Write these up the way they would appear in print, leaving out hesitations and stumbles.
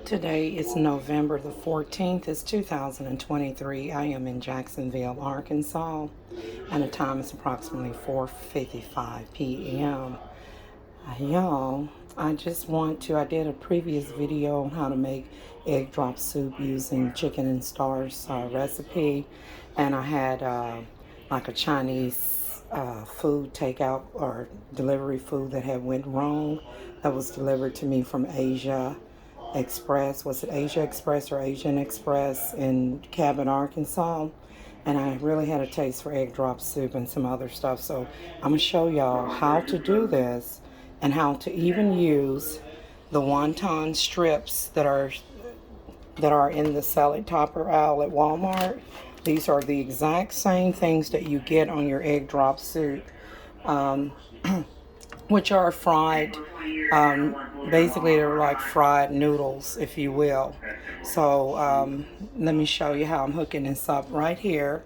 Today is November the 14th. It's 2023. I am in Jacksonville, Arkansas, and the time is approximately 4:55 p.m. Y'all, I did a previous video on how to make egg drop soup using chicken and stars recipe, and I had like a Chinese food takeout or delivery food that had went wrong that was delivered to me from Asia Express. Was it Asia Express or Asian Express in Cabot, Arkansas? And I really had a taste for egg drop soup and some other stuff. So I'm going to show y'all how to do this and how to even use the wonton strips that are in the salad topper aisle at Walmart. These are the exact same things that you get on your egg drop soup, which are fried. Basically, they're like fried noodles, if you will. So let me show you how I'm hooking this up right here.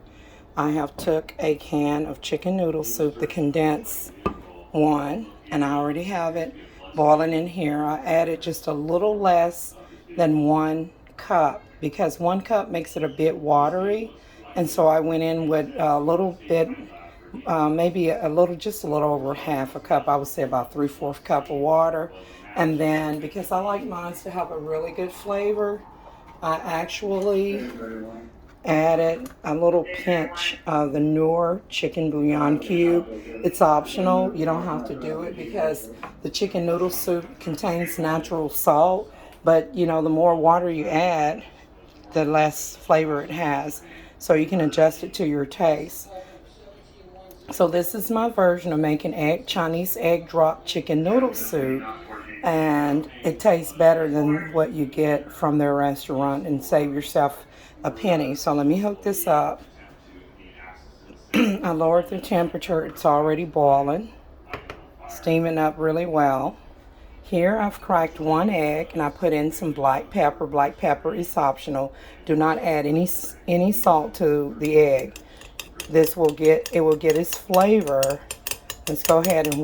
I have took a can of chicken noodle soup, the condensed one, and I already have it boiling in here. I added just a little less than 1 cup because 1 cup makes it a bit watery, and so I went in with a little bit, maybe just a little over half a cup. I would say about 3/4 cup of water. And then because I like mine to have a really good flavor, I actually added a little pinch of the Noor chicken bouillon cube. It's optional. You don't have to do it because the chicken noodle soup contains natural salt. But, you know, the more water you add, the less flavor it has. So you can adjust it to your taste. So this is my version of making Chinese egg drop chicken noodle soup. And it tastes better than what you get from their restaurant, and save yourself a penny. So let me hook this up. I lowered the temperature. It's already boiling, steaming up really well. Here I've cracked 1 egg and I put in some black pepper. Black pepper is optional. Do not add any salt to the egg. It will get its flavor. Let's go ahead and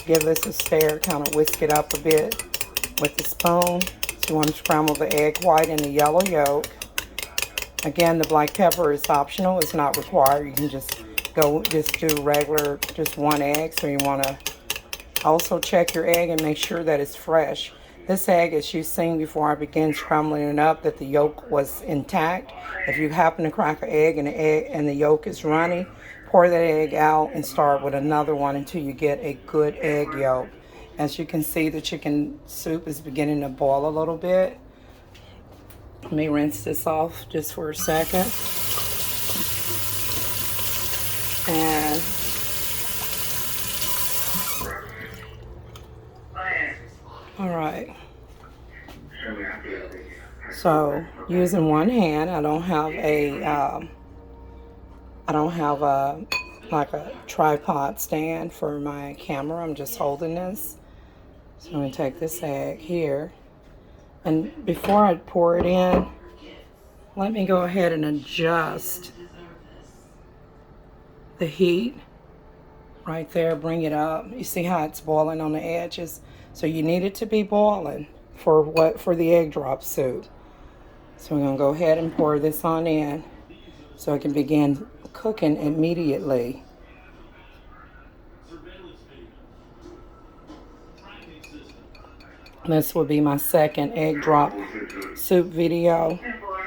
give this a stir, kind of whisk it up a bit with the spoon. So you want to scramble the egg white and the yellow yolk. Again, the black pepper is optional. It's not required. You can just do regular, just 1 egg. So you want to also check your egg and make sure that it's fresh. This egg, as you've seen before I began scrambling it up, that the yolk was intact. If you happen to crack an egg and the yolk is runny, pour that egg out and start with another one until you get a good egg yolk. As you can see, the chicken soup is beginning to boil a little bit. Let me rinse this off just for a second. And all right. So using 1 hand, I don't have like a tripod stand for my camera. I'm just holding this. So I'm going to take this egg here. And before I pour it in, let me go ahead and adjust the heat right there. Bring it up. You see how it's boiling on the edges? So you need it to be boiling for the egg drop soup. So we're going to go ahead and pour this on in so it can begin cooking immediately. This will be my second egg drop soup video.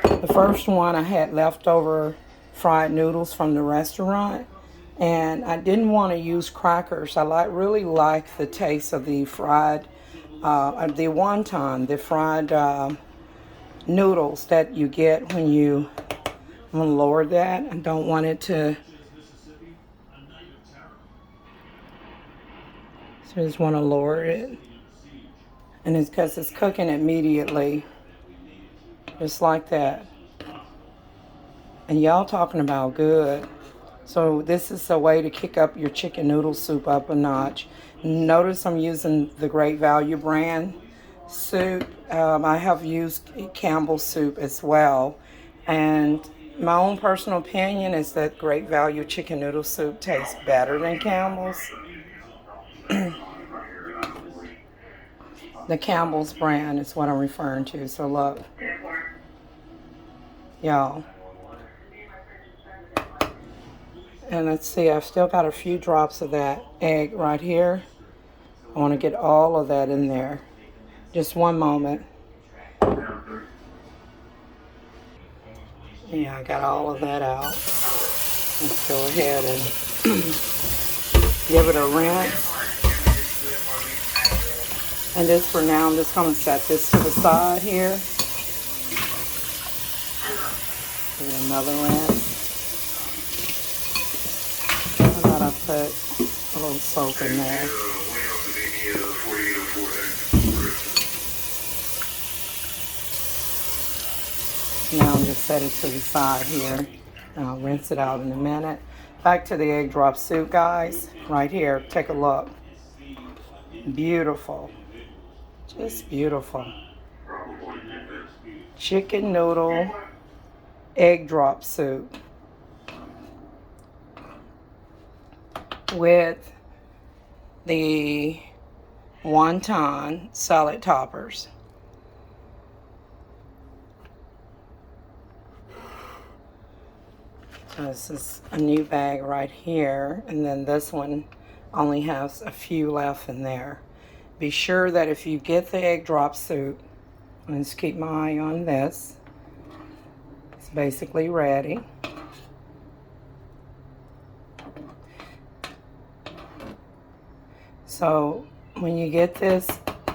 The first one I had leftover fried noodles from the restaurant, and I didn't want to use crackers. I really like the taste of the fried, the wonton, the fried noodles that you get when you, I'm going to lower that. I don't want it to, so I just want to lower it. And it's because it's cooking immediately, just like that. And y'all talking about good. So this is a way to kick up your chicken noodle soup up a notch. Notice I'm using the Great Value brand soup. I have used Campbell's soup as well. And my own personal opinion is that Great Value chicken noodle soup tastes better than Campbell's. The Campbell's brand is what I'm referring to. So look, y'all. And let's see, I've still got a few drops of that egg right here. I want to get all of that in there. Just one moment. Yeah, I got all of that out. Let's go ahead and give it a rinse. And just for now, I'm just going to set this to the side here. Give it another rinse. And then I put a little soap in there. Now I'm just set it to the side here. I'll rinse it out in a minute. Back to the egg drop soup, guys. Right here, take a look. Beautiful. Just beautiful. Chicken noodle egg drop soup with the wonton salad toppers. So this is a new bag right here, and then this one only has a few left in there. Be sure that if you get the egg drop soup, let's keep my eye on this. It's basically ready. So when you get this,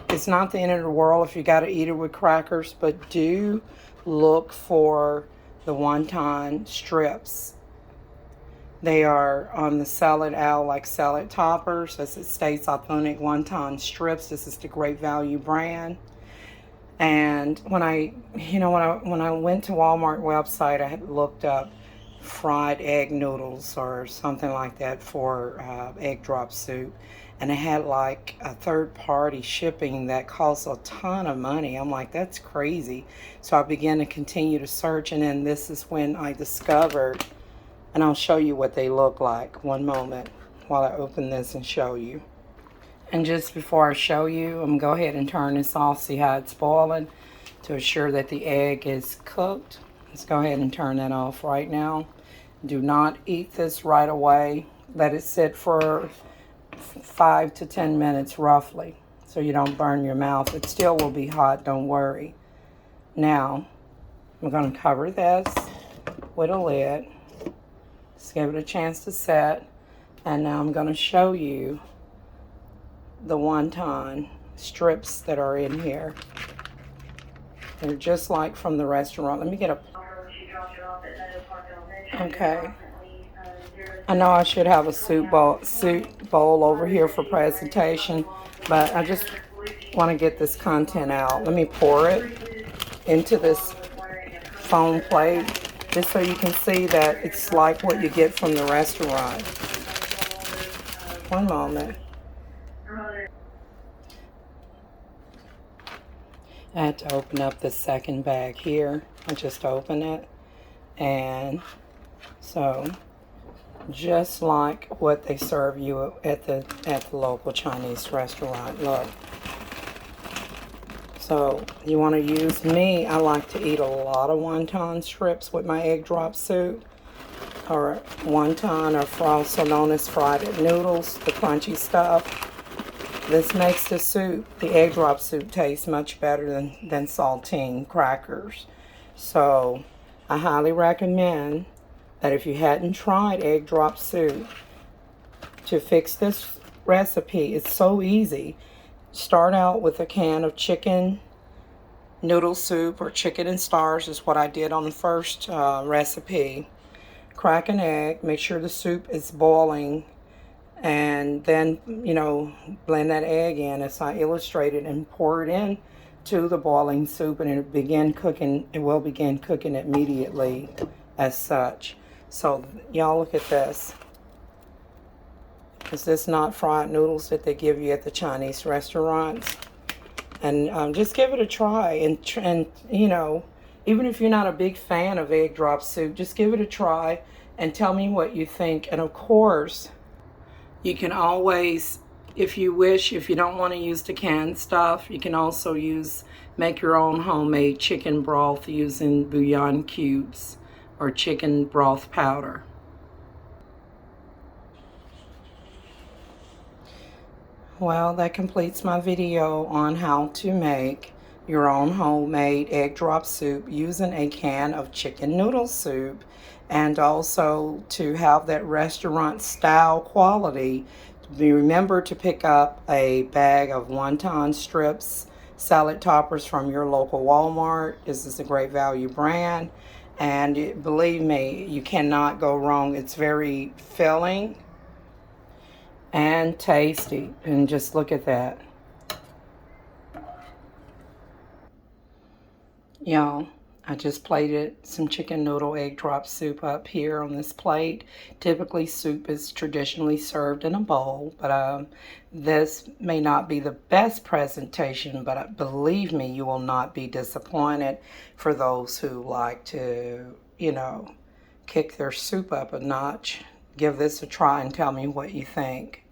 it's not the end of the world if you got to eat it with crackers, but do look for the wonton strips. They are on the salad aisle like salad toppers. As it states, authentic wonton strips. This is the Great Value brand. And when I went to Walmart website, I had looked up fried egg noodles or something like that for egg drop soup, and it had like a third-party shipping that costs a ton of money. I'm like, that's crazy. So I began to continue to search, and then this is when I discovered, and I'll show you what they look like. One moment while I open this and show you. And just before I show you, I'm going to go ahead and turn this off, see how it's boiling, to assure that the egg is cooked. Let's go ahead and turn that off right now. Do not eat this right away. Let it sit for 5 to 10 minutes roughly, so you don't burn your mouth. It still will be hot, don't worry. Now, I'm going to cover this with a lid. Just give it a chance to set. And now I'm going to show you the wonton strips that are in here. They're just like from the restaurant. Let me get a... Okay. I know I should have a soup bowl over here for presentation, but I just want to get this content out. Let me pour it into this foam plate, just so you can see that it's like what you get from the restaurant. One moment. I had to open up the second bag here. I just opened it. And so, just like what they serve you at the local Chinese restaurant. Look. So you want to use me. I like to eat a lot of wonton strips with my egg drop soup, or wonton, or also known as fried noodles, the crunchy stuff. This makes the soup, the egg drop soup, taste much better than saltine crackers. So I highly recommend that if you hadn't tried egg drop soup, to fix this recipe, it's so easy. Start out with a can of chicken noodle soup, or chicken and stars is what I did on the first recipe. Crack an egg, make sure the soup is boiling, and then, blend that egg in as I illustrated and pour it in to the boiling soup, and it will begin cooking immediately as such. So y'all look at this. Is this not fried noodles that they give you at the Chinese restaurants? And just give it a try, and even if you're not a big fan of egg drop soup, just give it a try and tell me what you think. And of course, you can always If you wish, if you don't want to use the canned stuff, you can also make your own homemade chicken broth using bouillon cubes or chicken broth powder. Well, that completes my video on how to make your own homemade egg drop soup using a can of chicken noodle soup, and also to have that restaurant style quality. Remember to pick up a bag of wonton strips, salad toppers from your local Walmart. This is a great value brand, and believe me, you cannot go wrong. It's very filling and tasty. And just look at that. Y'all, I just plated some chicken noodle egg drop soup up here on this plate. Typically, soup is traditionally served in a bowl, but this may not be the best presentation, but believe me, you will not be disappointed for those who like to, kick their soup up a notch. Give this a try and tell me what you think.